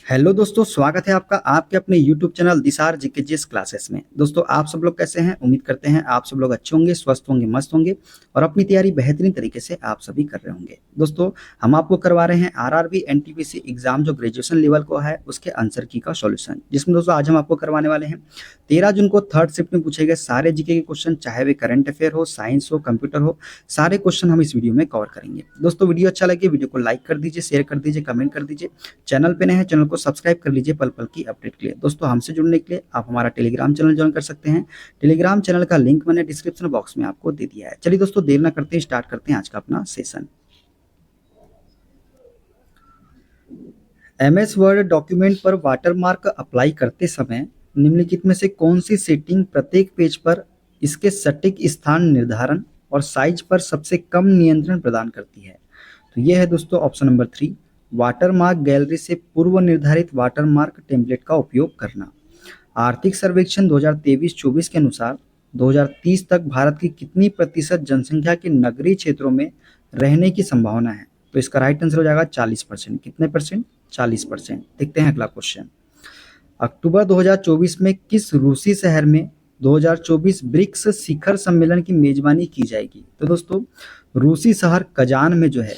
Hello दोस्तों, स्वागत है आपका आपके अपने YouTube चैनल दिसार जीकेजीएस क्लासेस में। दोस्तों, आप सब लोग कैसे हैं? उम्मीद करते हैं आप सब लोग अच्छे होंगे, स्वस्थ होंगे, मस्त होंगे और अपनी तैयारी बेहतरीन तरीके से आप सभी कर रहे होंगे। दोस्तों, हम आपको करवा रहे हैं आरआरबी एनटीपीसी एग्जाम जो ग्रेजुएशन लेवल को है उसके आंसर की का सॉल्यूशन, जिसमें दोस्तों आज हम आपको करवाने वाले हैं 13 जून को थर्ड शिफ्ट में पूछे गए सारे जीके के क्वेश्चन, चाहे वे करंट अफेयर हो, साइंस हो, कंप्यूटर हो, सारे क्वेश्चन हम इस वीडियो में कवर करेंगे। दोस्तों, वीडियो अच्छा लगे वीडियो को लाइक कर दीजिए, शेयर कर दीजिए, कमेंट कर दीजिए। चैनल पे नए हैं चैनल को सब्सक्राइब कर लीजिए पल पल की अपडेट के लिए। दोस्तों, हमसे जुड़ने के लिए आप हमारा टेलीग्राम चैनल ज्वाइन कर सकते हैं। टेलीग्राम चैनल का लिंक मैंने डिस्क्रिप्शन बॉक्स में आपको दे दिया है। चलिए दोस्तों, देर ना करते हैं, स्टार्ट करते हैं आज का अपना सेशन। एमएस वर्ड डॉक्यूमेंट पर वाटरमार्क अप्लाई करते समय निम्नलिखित में से कौन सी सेटिंग प्रत्येक पेज पर इसके सटीक स्थान निर्धारण और साइज पर सबसे कम नियंत्रण प्रदान करती है? तो ये है दोस्तों ऑप्शन नंबर 3, वाटरमार्क गैलरी से पूर्व निर्धारित वाटरमार्क टेम्पलेट का उपयोग करना। आर्थिक सर्वेक्षण 2023-24 के अनुसार 2030 तक भारत की कितनी प्रतिशत जनसंख्या के नगरीय क्षेत्रों में रहने की संभावना है? तो इसका राइट आंसर हो जाएगा 40%। कितने परसेंट? 40%। देखते हैं अगला क्वेश्चन। अक्टूबर 2024 में किस रूसी शहर में 2024 ब्रिक्स शिखर सम्मेलन की मेजबानी की जाएगी? तो दोस्तों, रूसी शहर कजान में जो है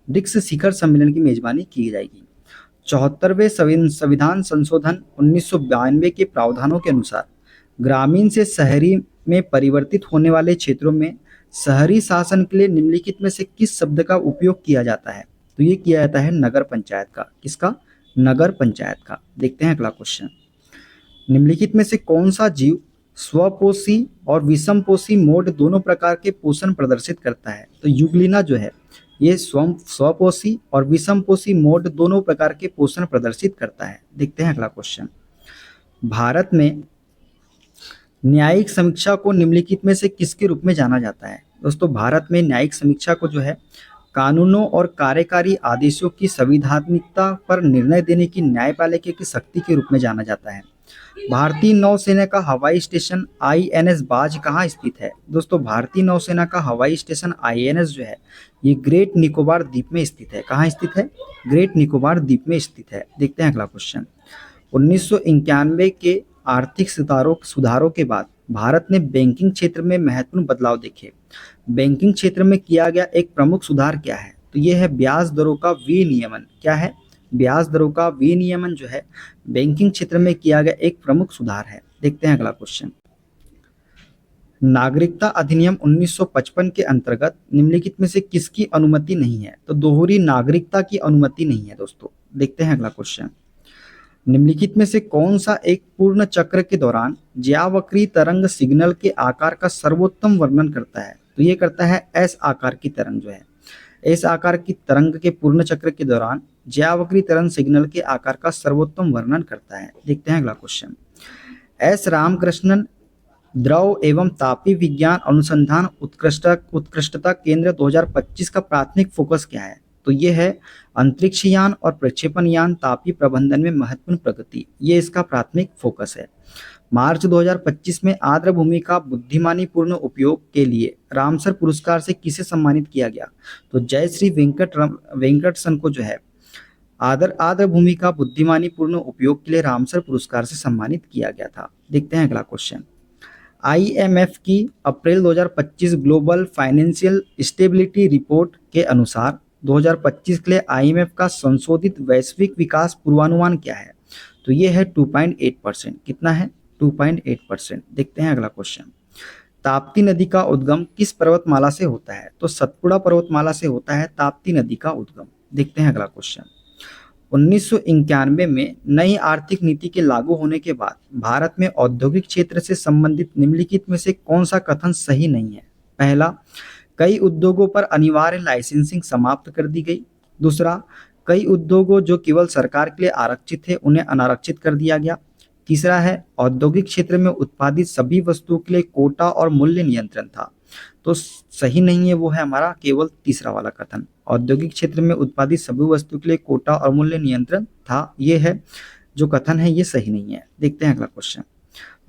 ब्रिक्स शिखर सम्मेलन की मेजबानी की जाएगी। 74वें संविधान संशोधन 1992 के प्रावधानों के अनुसार ग्रामीण से शहरी में परिवर्तित होने वाले क्षेत्रों में शहरी शासन के लिए निम्नलिखित में से किस शब्द का उपयोग किया जाता है? तो ये किया जाता है नगर पंचायत का। किसका? नगर पंचायत का। देखते हैं अगला क्वेश्चन। निम्नलिखित में से कौन सा जीव स्वपोषी और विषमपोषी मोड दोनों प्रकार के पोषण प्रदर्शित करता है? तो युगलिना जो है ये स्वपोषी और विषमपोषी मोड दोनों प्रकार के पोषण प्रदर्शित करता है। देखते हैं अगला क्वेश्चन। भारत में न्यायिक समीक्षा को निम्नलिखित में से किसके रूप में जाना जाता है? दोस्तों, भारत में न्यायिक समीक्षा को जो है कानूनों और कार्यकारी आदेशों की संवैधानिकता पर निर्णय देने की न्यायपालिका की शक्ति के रूप में जाना जाता है। भारतीय नौसेना का हवाई स्टेशन आईएनएस बाज कहाँ स्थित है? दोस्तों, भारतीय नौसेना का हवाई स्टेशन आईएनएस जो है ये ग्रेट निकोबार द्वीप में स्थित है। कहाँ स्थित है? ग्रेट निकोबार द्वीप में स्थित है। देखते हैं अगला क्वेश्चन। 1991 के आर्थिक सुधारों के बाद भारत ने बैंकिंग क्षेत्र में महत्वपूर्ण बदलाव देखे। बैंकिंग क्षेत्र में किया गया एक प्रमुख सुधार क्या है? तो यह है ब्याज दरों का विनियमन। क्या है? ब्याज दरों का विनियमन जो है बैंकिंग क्षेत्र में किया गया एक प्रमुख सुधार है। देखते हैं अगला क्वेश्चन। नागरिकता अधिनियम 1955 के अंतर्गत निम्नलिखित में से किसकी अनुमति नहीं है? तो दोहरी नागरिकता की अनुमति नहीं है दोस्तों। देखते हैं अगला क्वेश्चन। निम्नलिखित में से कौन सा एक पूर्ण चक्र के दौरान ज्यावक्रीय तरंग सिग्नल के आकार का सर्वोत्तम वर्णन करता है? तो ये करता है एस आकार की तरंग जो है। एस आकार की तरंग के पूर्ण चक्र के दौरान ज्यावक्रीय तरंग सिग्नल के आकार का सर्वोत्तम वर्णन करता है। देखते हैं अगला क्वेश्चन। एस रामकृष्णन द्रव एवं तापीय विज्ञान अनुसंधान उत्कृष्टता केंद्र 2025 का प्राथमिक फोकस क्या है? तो ये है अंतरिक्ष यान और प्रक्षेपण यान तापीय प्रबंधन में महत्वपूर्ण प्रगति। ये इसका प्राथमिक फोकस है। मार्च 2025 में आर्द्र भूमि का बुद्धिमानीपूर्ण उपयोग के लिए रामसर पुरस्कार से किसे सम्मानित किया गया? तो जयश्री वेंकटसन को जो है आर्द्र भूमि का बुद्धिमानीपूर्ण उपयोग के लिए रामसर पुरस्कार से सम्मानित किया गया था। देखते हैं अगला क्वेश्चन। आईएमएफ की अप्रैल 2025 ग्लोबल फाइनेंशियल स्टेबिलिटी रिपोर्ट के अनुसार 2025 के लिए आईएमएफ का संशोधित वैश्विक विकास पूर्वानुमान क्या है? तो ये है 2.8%। कितना है? 2.8%। देखते हैं अगला क्वेश्चन। ताप्ती नदी का उद्गम किस पर्वतमाला से होता है? तो सतपुड़ा पर्वतमाला से होता है ताप्ती नदी का उद्गम। देखते हैं अगला क्वेश्चन। 1991 में नई आर्थिक नीति के लागू होने के बाद भारत में औद्योगिक क्षेत्र से संबंधित निम्नलिखित में से कौन सा कथन सही नहीं है? पहला, कई उद्योगों पर अनिवार्य लाइसेंसिंग समाप्त कर दी गई। दूसरा, कई उद्योगों जो केवल सरकार के लिए आरक्षित थे उन्हें अनारक्षित कर दिया गया। तीसरा है, औद्योगिक क्षेत्र में उत्पादित सभी वस्तुओं के लिए कोटा और मूल्य नियंत्रण था। तो सही नहीं है वो है हमारा केवल तीसरा वाला कथन, औद्योगिक क्षेत्र में उत्पादित सभी वस्तुओं के लिए कोटा और मूल्य नियंत्रण था। ये है जो कथन है ये सही नहीं है। देखते हैं अगला क्वेश्चन।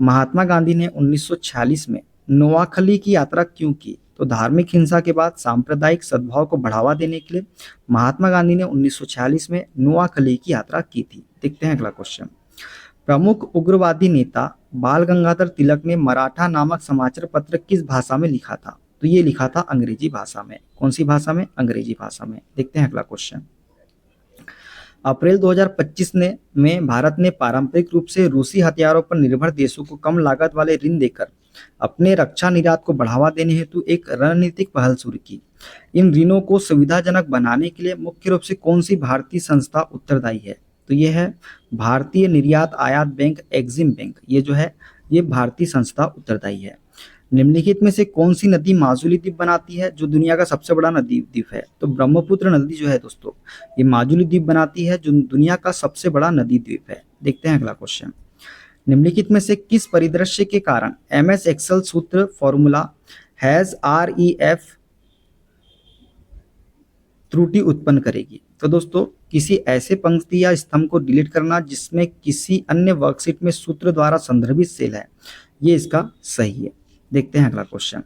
महात्मा गांधी ने 1946 में नोआखली की यात्रा क्यों की? तो धार्मिक हिंसा के बाद सांप्रदायिक सद्भाव को बढ़ावा देने के लिए महात्मा गांधी ने 1946 में नुआखली की यात्रा की थी। देखते हैं अगला क्वेश्चन। प्रमुख उग्रवादी नेता बाल गंगाधर तिलक ने मराठा नामक समाचार पत्र किस भाषा में लिखा था? तो ये लिखा था अंग्रेजी भाषा में। कौन सी भाषा में? अंग्रेजी भाषा में। देखते हैं अगला क्वेश्चन। अप्रैल 2025 में भारत ने पारंपरिक रूप से रूसी हथियारों पर निर्भर देशों को कम लागत वाले ऋण देकर अपने रक्षा निर्यात को बढ़ावा देने हेतु एक रणनीतिक पहल शुरू की। इन ऋणों को सुविधाजनक बनाने के लिए मुख्य रूप से कौन सी भारतीय संस्था उत्तरदायी है? तो ये है भारतीय निर्यात आयात बैंक, एग्जिम बैंक। ये जो है ये भारतीय संस्था उत्तरदायी है। निम्नलिखित में से कौन सी नदी माजुली द्वीप बनाती है, जो दुनिया का सबसे बड़ा नदी द्वीप है? तो ब्रह्मपुत्र नदी जो है दोस्तों ये माजुली द्वीप बनाती है, जो दुनिया का सबसे बड़ा नदी द्वीप है। देखते हैं अगला क्वेश्चन। निम्नलिखित में से किस परिदृश्य के कारण MS एक्सेल सूत्र फॉर्मूला हैज REF त्रुटि उत्पन्न करेगी? तो दोस्तों किसी ऐसे पंक्ति या स्तंभ को डिलीट करना जिसमें किसी अन्य वर्कशीट में सूत्र द्वारा संदर्भित सेल है, ये इसका सही है। देखते हैं अगला क्वेश्चन।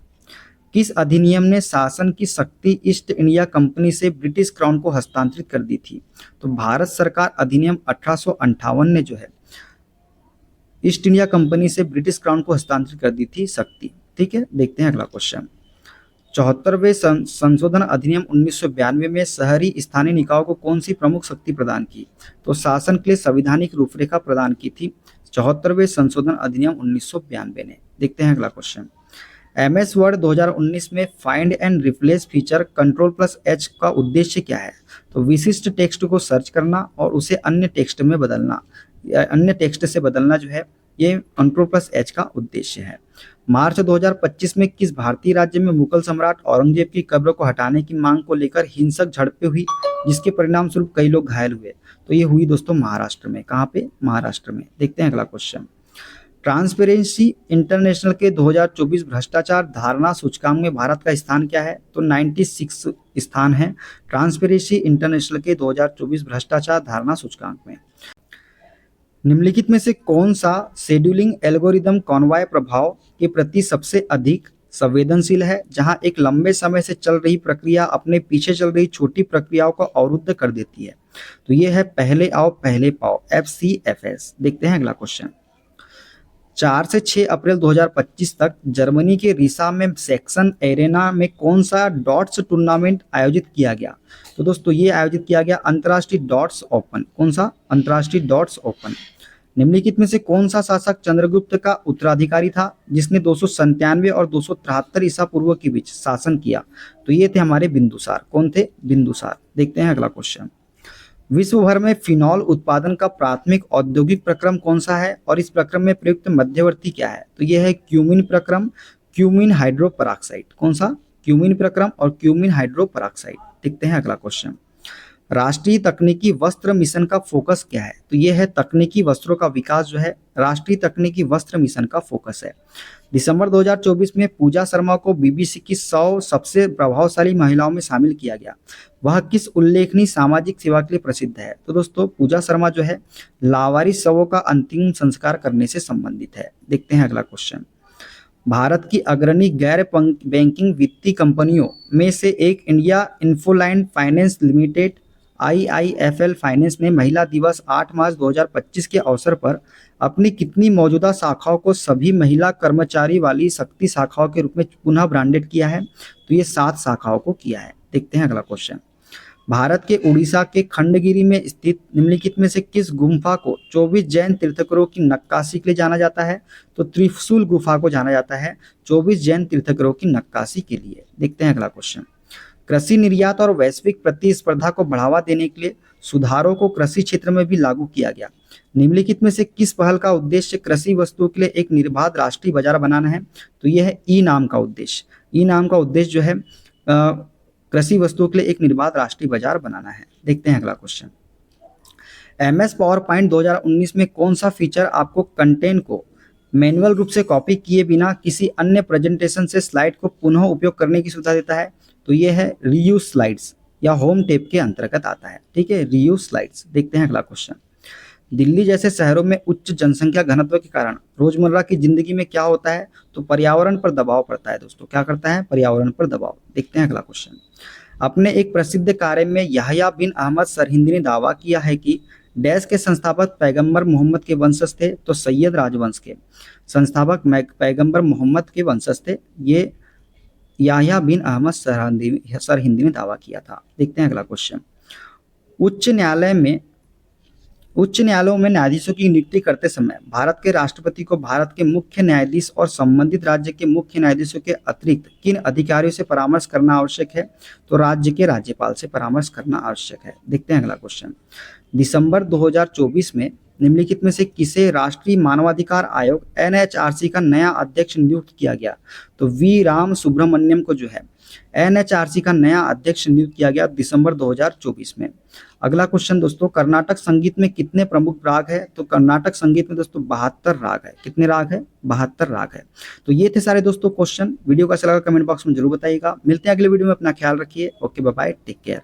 किस अधिनियम ने शासन की शक्ति ईस्ट इंडिया कंपनी से ब्रिटिश क्राउन को हस्तांतरित कर दी थी? तो भारत सरकार अधिनियम 1858 ने जो है ईस्ट इंडिया कंपनी से ब्रिटिश क्राउन को हस्तांतरित कर दी थी शक्ति। ठीक है, देखते हैं अगला क्वेश्चन। 74वें संशोधन अधिनियम 1992 में शहरी स्थानीय निकायों को कौन सी प्रमुख शक्ति प्रदान की? तो शासन के लिए संवैधानिक रूपरेखा प्रदान की थी 74वें संशोधन अधिनियम 1992 ने। देखते हैं अगला क्वेश्चन। MS वर्ड 2019 में find and replace feature Ctrl+H का उद्देश्य क्या है? तो विशिष्ट टेक्स्ट को सर्च करना और उसे अन्य टेक्स्ट में बदलना, अन्य टेक्स्ट से बदलना जो है ये Ctrl+H का उद्देश्य है। मार्च 2025 में किस भारतीय राज्य में मुगल सम्राट औरंगजेब की कब्र को हटाने की मांग को लेकर हिंसक झड़पें हुई, जिसके परिणाम स्वरूप कई लोग घायल हुए? तो ये हुई दोस्तों महाराष्ट्र में। कहाँ पे? महाराष्ट्र में। देखते हैं अगला क्वेश्चन। ट्रांसपेरेंसी इंटरनेशनल के 2024 भ्रष्टाचार धारणा सूचकांक में भारत का स्थान क्या है? तो 96 स्थान है ट्रांसपेरेंसी इंटरनेशनल के 2024 भ्रष्टाचार धारणा सूचकांक में। निम्नलिखित में से कौन सा शेड्यूलिंग एल्गोरिदम कॉनवॉय प्रभाव के प्रति सबसे अधिक संवेदनशील है, जहां एक लंबे समय से चल रही प्रक्रिया अपने पीछे चल रही छोटी प्रक्रियाओं को अवरुद्ध कर देती है? तो यह है पहले आओ पहले पाओ, FCFS। देखते हैं अगला क्वेश्चन। 4 से 6 अप्रैल 2025 तक जर्मनी के रिसा में सेक्शन एरेना में कौन सा डॉट्स टूर्नामेंट आयोजित किया गया? तो दोस्तों ये आयोजित किया गया अंतर्राष्ट्रीय डॉट्स ओपन। कौन सा? अंतर्राष्ट्रीय डॉट्स ओपन। निम्नलिखित में से कौन सा शासक चंद्रगुप्त का उत्तराधिकारी था, जिसने 297 और 273 ईसा पूर्व के बीच शासन किया? तो ये थे हमारे बिंदुसार। कौन थे? बिंदुसार। देखते हैं अगला क्वेश्चन। विश्व भर में फिनॉल उत्पादन का प्राथमिक औद्योगिक प्रक्रम कौन सा है और इस प्रक्रम में प्रयुक्त मध्यवर्ती क्या है? तो यह है क्यूमिन प्रक्रम, क्यूमिन हाइड्रोपराक्साइड। कौन सा? क्यूमिन प्रक्रम और क्यूमिन हाइड्रोपराक्साइड। देखते हैं अगला क्वेश्चन। राष्ट्रीय तकनीकी वस्त्र मिशन का फोकस क्या है? तो यह है तकनीकी वस्त्रों का विकास जो है राष्ट्रीय तकनीकी वस्त्र मिशन का फोकस है। दिसंबर 2024 में पूजा शर्मा को BBC की 100 सबसे प्रभावशाली महिलाओं में शामिल किया गया। वह किस उल्लेखनीय सामाजिक सेवा के लिए प्रसिद्ध है? तो दोस्तों पूजा शर्मा जो है लावारिस शवों का अंतिम संस्कार करने से संबंधित है। देखते हैं अगला क्वेश्चन। भारत की अग्रणी गैर बैंकिंग वित्तीय कंपनियों में से एक India Infoline finance limited IIFL finance ने महिला दिवस 8 मार्च 2025 के अवसर पर अपनी कितनी मौजूदा शाखाओं को सभी महिला कर्मचारी वाली शक्ति शाखाओं के रूप में पुनः ब्रांडेड किया है? तो ये 7 शाखाओं को किया है। देखते हैं अगला क्वेश्चन। भारत के उड़ीसा के खंडगिरी में स्थित निम्नलिखित में से किस गुफा को 24 जैन तीर्थंकरों की नक्काशी के लिए जाना जाता है? तो त्रिशूल गुफा को जाना जाता है 24 जैन तीर्थंकरों की नक्काशी के लिए। देखते हैं अगला क्वेश्चन। कृषि निर्यात और वैश्विक प्रतिस्पर्धा को बढ़ावा देने के लिए सुधारों को कृषि क्षेत्र में भी लागू किया गया। निम्नलिखित में से किस पहल का उद्देश्य कृषि वस्तुओं के लिए एक निर्बाध राष्ट्रीय बाजार बनाना है? तो यह है ई नाम का उद्देश्य। ई नाम का उद्देश्य जो है कृषि वस्तुओं के लिए एक निर्बाध राष्ट्रीय बाजार बनाना है। देखते हैं अगला क्वेश्चन। MS पावरपॉइंट 2019 में कौन सा फीचर आपको कंटेंट को मैनुअल रूप से कॉपी किए बिना किसी अन्य प्रेजेंटेशन से स्लाइड को पुनः उपयोग करने की सुविधा देता है? तो ये है रीयूज स्लाइड्स या होम टेप के अंतर्गत आता है। ठीक है, रीयूज स्लाइड्स। देखते हैं अगला क्वेश्चन। दिल्ली जैसे शहरों में उच्च जनसंख्या घनत्व के कारण रोजमर्रा की जिंदगी में क्या होता है, तो पर्यावरण पर दबाव पड़ता है दोस्तों। क्या करता है? पर्यावरण पर दबाव। देखते हैं अगला क्वेश्चन। अपने एक प्रसिद्ध कार्य में याह्या बिन अहमद सरहिंदी ने दावा किया है कि डैश के संस्थापक पैगंबर मोहम्मद के वंशज थे, तो सैयद राजवंश के संस्थापक पैगंबर मोहम्मद के वंशज थे। ये याह्या बिन अहमद सरहिंदी ने दावा किया था। देखते हैं अगला क्वेश्चन। उच्च न्यायालय में उच्च न्यायालयों में न्यायाधीशों की नियुक्ति करते समय भारत के राष्ट्रपति को भारत के मुख्य न्यायाधीश और संबंधित राज्य के मुख्य न्यायाधीशों के अतिरिक्त किन अधिकारियों से परामर्श करना आवश्यक है, तो राज्य के राज्यपाल से परामर्श करना आवश्यक है। देखते हैं अगला क्वेश्चन। दिसंबर 2024 में निम्नलिखित में से किसे राष्ट्रीय मानवाधिकार आयोग एनएचआरसी का नया अध्यक्ष नियुक्त किया गया, तो वी राम सुब्रमण्यम को जो है एनएचआरसी का नया अध्यक्ष नियुक्त किया गया दिसंबर 2024 में। अगला क्वेश्चन दोस्तों, कर्नाटक संगीत में कितने प्रमुख राग है, तो कर्नाटक संगीत में दोस्तों 72 राग है। कितने राग है? 72 राग है। तो ये थे सारे दोस्तों क्वेश्चन। वीडियो कैसा लगा कमेंट बॉक्स में जरूर बताइएगा। मिलते हैं अगले वीडियो में, अपना ख्याल रखिए। Okay bye bye, take care.